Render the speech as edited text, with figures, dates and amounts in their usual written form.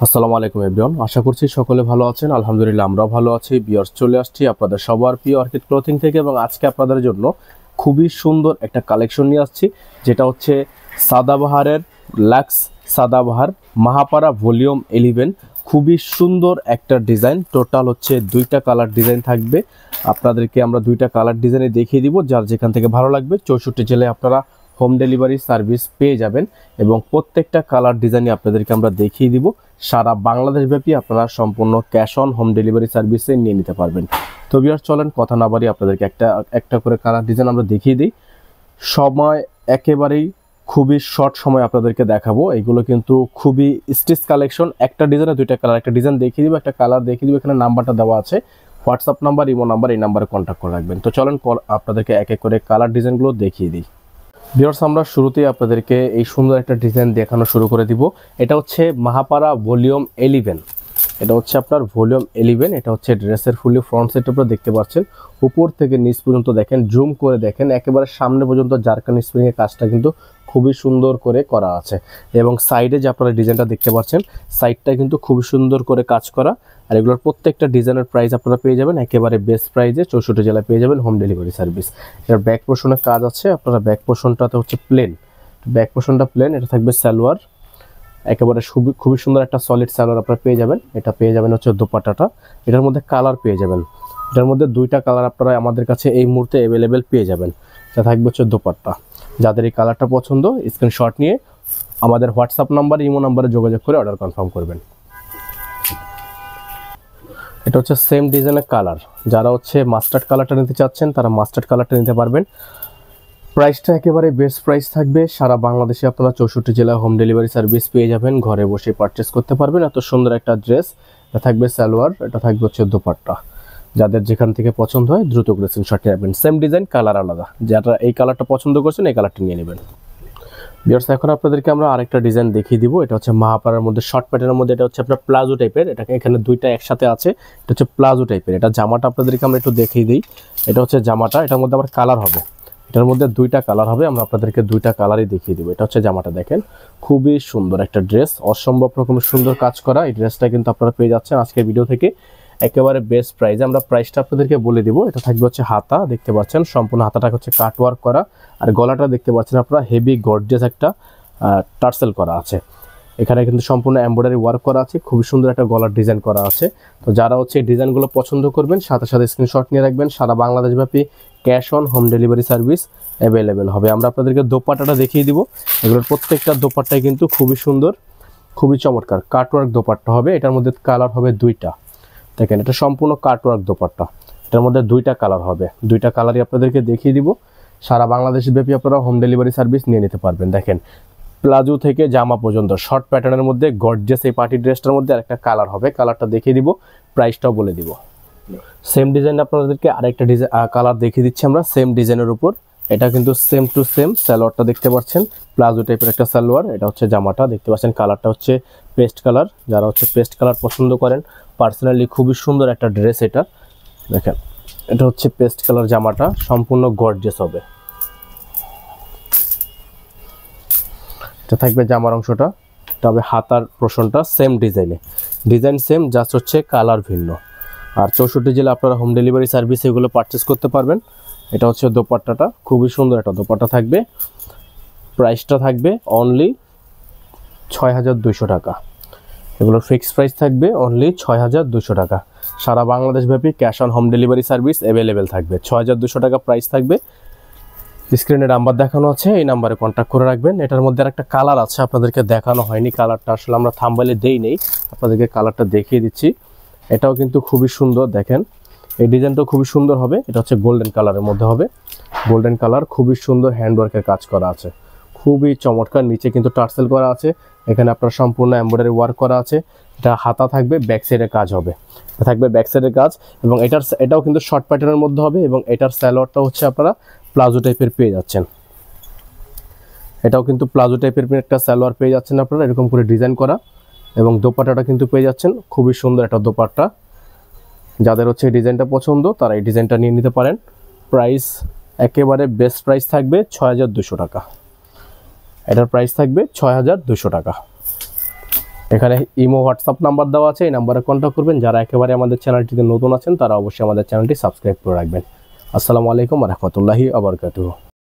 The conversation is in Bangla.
আসসালামু আলাইকুম এভরিওয়ান, আশা করছি সকলে ভালো আছেন। আলহামদুলিল্লাহ আমরাও ভালো আছি। ভিউয়ার্স, চলে আসছি আপনাদের সবার প্রিয় অর্কিড ক্লথিং থেকে এবং আজকে আপনাদের জন্য খুবই সুন্দর একটা কালেকশন নিয়ে আসছি, যেটা হচ্ছে সাদাবাহারের লাক্স সাদাবাহার মাহাপাড়া ভলিউম 11। খুবই সুন্দর একটা ডিজাইন, টোটাল হচ্ছে দুইটা কালার ডিজাইন থাকবে। আপনাদেরকে আমরা দুইটা কালার ডিজাইনে দেখিয়ে দিব, যার যেখান থেকে ভালো লাগবে 64 জেলায় আপনারা হোম ডেলিভারি সার্ভিস পেয়ে যাবেন এবং প্রত্যেকটা কালার ডিজাইনে আপনাদেরকে আমরা দেখিয়ে দিব। সারা বাংলাদেশ ব্যাপী আপনারা সম্পূর্ণ ক্যাশ অন হোম ডেলিভারি সার্ভিসে নিয়ে নিতে পারবেন। তো ভিউয়ার্স, চলেন কথা না বাড়িয়ে আপনাদেরকে একটা করে কালার ডিজাইন আমরা দেখিয়ে দিই। সময় একেবারেই খুবই শর্ট সময় আপনাদেরকে দেখাবো। এগুলো কিন্তু খুবই স্টিচ কালেকশন। একটা ডিজাইনে দুইটা কালার, একটা ডিজাইন দেখিয়ে দিব, একটা কালার দেখিয়ে দিব। এখানে নাম্বারটা দেওয়া আছে, হোয়াটসঅ্যাপ নাম্বার, ইমো নাম্বার, এই নাম্বারে কন্ট্যাক্ট করে রাখবেন। তো চলেন আপনাদেরকে এক এক করে কালার ডিজাইনগুলো দেখিয়ে দিই। ভিউয়ার্স, আমরা শুরুতেই আপনাদেরকে এই সুন্দর একটা ডিজাইন দেখানো শুরু করে দিব। এটা হচ্ছে মাহাপাড়া ভলিউম 11। এটা হচ্ছে আপনার ভলিউম 11। এটা হচ্ছে ড্রেসের ফুলি ফ্রন্ট সাইড আপনারা দেখতে পাচ্ছেন। উপর থেকে নিচ পর্যন্ত দেখেন, জুম করে দেখেন, একেবারে সামনে পর্যন্ত জারকান স্প্রিং এর কাজটা কিন্তু খুবই সুন্দর করে করা আছে এবং সাইডে যে আপনারা ডিজাইনটা দেখতে পাচ্ছেন, সাইডটা কিন্তু খুবই সুন্দর করে কাজ করা। আর এগুলোর প্রত্যেকটা ডিজাইনের প্রাইস আপনারা পেয়ে যাবেন একেবারে বেস্ট প্রাইসে। 64 জেলায় পেয়ে যাবেন হোম ডেলিভারি সার্ভিস। এর ব্যাক পোর্শনের কাজ আছে, আপনারা ব্যাক পোর্শনটাতে হচ্ছে প্লেন, ব্যাক পোর্শনটা প্লেন। এটা থাকবে সালোয়ার, একেবারে খুবই সুন্দর একটা সলিড সালোয়ার আপনারা পেয়ে যাবেন। এটা পেয়ে যাবেন হচ্ছে দোপাট্টাটা। এটার মধ্যে কালার পেয়ে যাবেন, এটার মধ্যে দুইটা কালার আপনারা আমাদের কাছে এই মুহূর্তে অ্যাভেলেবেল পেয়ে যাবেন। এটা থাকবে হচ্ছে দোপাট্টা। যাদের এই কালারটা পছন্দ, স্ক্রিনশট নিয়ে আমাদের হোয়াটসঅ্যাপ নাম্বার, ইমো নাম্বারে যোগাযোগ করে অর্ডার কনফার্ম করবেন। এটা হচ্ছে সেম ডিজাইনের কালার। যারা হচ্ছে মাস্টার্ড কালারটা নিতে চাচ্ছেন, তারা মাস্টার্ড কালারটা নিতে পারবেন। প্রাইসটা একেবারে বেস্ট প্রাইস থাকবে। সারা বাংলাদেশে আপনারা 64 জেলায় হোম ডেলিভারি সার্ভিস পেয়ে যাবেন, ঘরে বসে পারচেস করতে পারবেন। এত সুন্দর একটা ড্রেস। এটা থাকবে সালোয়ার, এটা থাকবে হচ্ছে দোপাট্টা। যাদের যেখান থেকে পছন্দ হয় দ্রুত করে স্ক্রিনশট রাখবেন। সেম ডিজাইন, কালার আলাদা। যারা এই কালারটা পছন্দ করছেন এই কালারটা নিয়ে নেবেন। ভিউয়ার্স, এখন আপনাদেরকে আমরা আরেকটা ডিজাইন দেখিয়ে দিব। এটা হচ্ছে মাহাপাড়ার মধ্যে শর্ট প্যাটার্নের মধ্যে। এটা হচ্ছে আপনার প্লাজো টাইপের। এটা এখানে দুইটা একসাথে আছে। এটা হচ্ছে প্লাজো টাইপের। এটা জামাটা আপনাদেরকে আমরা একটু দেখিয়ে দিই। এটা হচ্ছে জামাটা, এটার মধ্যে আবার কালার হবে। এটার মধ্যে দুইটা কালার হবে, আমরা আপনাদেরকে দুইটা কালারই দেখিয়ে দিব। এটা হচ্ছে জামাটা, দেখেন খুবই সুন্দর একটা ড্রেস, অসম্ভব রকমের সুন্দর কাজ করা। এই ড্রেসটা কিন্তু আপনারা পেয়ে যাচ্ছেন আজকের ভিডিও থেকে একেবারে বেস্ট প্রাইসে। আমরা প্রাইসটা আপনাদেরকে বলে দিব। এটা থাকবে হচ্ছে হাতা, দেখতে পাচ্ছেন সম্পূর্ণ হাতাটা হচ্ছে কাট ওয়ার্ক করা। আর গলাটা দেখতে পাচ্ছেন আপনারা হেভি গর্জিয়াস একটা টার্সেল করা আছে। এখানে কিন্তু সম্পূর্ণ এমব্রয়ডারি ওয়ার্ক করা আছে, খুবই সুন্দর একটা গলার ডিজাইন করা আছে। তো যারা হচ্ছে এই ডিজাইনগুলো পছন্দ করবেন, সাথে সাথে স্ক্রিনশট নিয়ে রাখবেন। সারা বাংলাদেশব্যাপী cash on home delivery service available হবে। আমরা আপনাদেরকে দোপাট্টাটা দেখিয়ে দিব। এগুলোর প্রত্যেকটা দোপাট্টাই কিন্তু খুবই সুন্দর, খুবই চমৎকার কাটওয়ার্ক দোপাট্টা হবে। এটার মধ্যে কালার হবে দুইটা, দেখেন এটা সম্পূর্ণ কাটওয়ার্ক দোপাট্টা। এটার মধ্যে দুইটা কালার হবে, দুইটা কালারই আপনাদেরকে দেখিয়ে দিব। সারা বাংলাদেশ ব্যাপী আপনারা হোম ডেলিভারি সার্ভিস নিয়ে নিতে পারবেন। দেখেন প্লাজো থেকে জামা পর্যন্ত শর্ট প্যাটার্নের মধ্যে গর্জিয়াস এই পার্টি ড্রেসটার মধ্যে আরেকটা কালার হবে। কালারটা দেখিয়ে দিব, প্রাইসটাও বলে দিব। সেম ডিজাইন আপনাদেরকে আরেকটা ডিজাইন কালার দেখিয়ে দিচ্ছি আমরা সেম ডিজাইনের উপর। এটা কিন্তু সেম টু সেম। সালোয়ারটা দেখতে পাচ্ছেন প্লাজো টাইপের একটা সালোয়ার। এটা হচ্ছে জামাটা, দেখতে পাচ্ছেন কালারটা হচ্ছে পেস্ট কালার। যারা হচ্ছে পেস্ট কালার পছন্দ করেন, পার্সোনালি খুবই সুন্দর একটা ড্রেস এটা। দেখেন এটা হচ্ছে পেস্ট কালার জামাটা, সম্পূর্ণ গর্জিয়াস হবে। এটা থাকবে জামার অংশটা, তবে হাতার পোর্শনটা সেম ডিজাইনে, ডিজাইন সেম, জাস্ট হচ্ছে কালার ভিন্ন। আর 64 জেলা আপনারা হোম ডেলিভারি সার্ভিস এগুলো পারচেস করতে পারবেন। এটা হচ্ছে দোপাট্টাটা, খুবই সুন্দর একটা দোপাট্টা থাকবে। প্রাইসটা থাকবে অনলি 6200 টাকা। এগুলোর ফিক্সড প্রাইস থাকবে অনলি 6200 টাকা। সারা বাংলাদেশব্যাপী cash on home delivery service available থাকবে। 6200 টাকা প্রাইস থাকবে। স্ক্রিনে নাম্বার দেখানো আছে, এই নাম্বারে কন্ট্যাক্ট করে রাখবেন। এটার মধ্যে একটা কালার আছে, আপনাদেরকে দেখানো হয়নি। কালারটা আসলে আমরা থাম্বনেইলে দেই নেই, আপনাদেরকে কালারটা দেখিয়ে দিচ্ছি। এটাও কিন্তু খুবই সুন্দর, দেখেন এই ডিজাইনটাও খুবই সুন্দর হবে। এটা হচ্ছে গোল্ডেন কালারের মধ্যে হবে, গোল্ডেন কালার, খুবই সুন্দর হ্যান্ডওয়ার্কের কাজ করা আছে, খুবই চমৎকার। নিচে কিন্তু টার্সেল করা আছে, এখানে আপনার সম্পূর্ণ এমব্রয়ডারি ওয়ার্ক করা আছে। এটা হাতা থাকবে, ব্যাক সাইডের কাজ হবে, থাকবে ব্যাক সাইডের কাজ। এবং এটাও কিন্তু শর্ট প্যাটার্নের মধ্যে হবে এবং এটার সালোয়ারটা হচ্ছে আপনারা প্লাজো টাইপের পেয়ে যাচ্ছেন। এটাও কিন্তু প্লাজো টাইপের একটা সালোয়ার পেয়ে যাচ্ছেন আপনারা, এরকম করে ডিজাইন করা। এবং দোপাট্টাটা কিন্তু পেয়ে যাচ্ছেন, খুবই সুন্দর একটা দোপাট্টা। যাদের হচ্ছে এই ডিজাইনটা পছন্দ তারা এই ডিজাইনটা নিয়ে নিতে পারেন। প্রাইস একেবারে বেস্ট প্রাইস থাকবে 6200 টাকা। এটার প্রাইস থাকবে 6200 টাকা। এখানে ইমো হোয়াটসঅ্যাপ নাম্বার দেওয়া আছে, এই নাম্বারে কন্ট্যাক্ট করবেন। যারা একেবারে আমাদের চ্যানেলটিতে নতুন আছেন তারা অবশ্যই আমাদের চ্যানেলটি সাবস্ক্রাইব করে রাখবেন। আসসালামু আলাইকুম ওয়া রাহমাতুল্লাহি ওয়া বারাকাতুহু।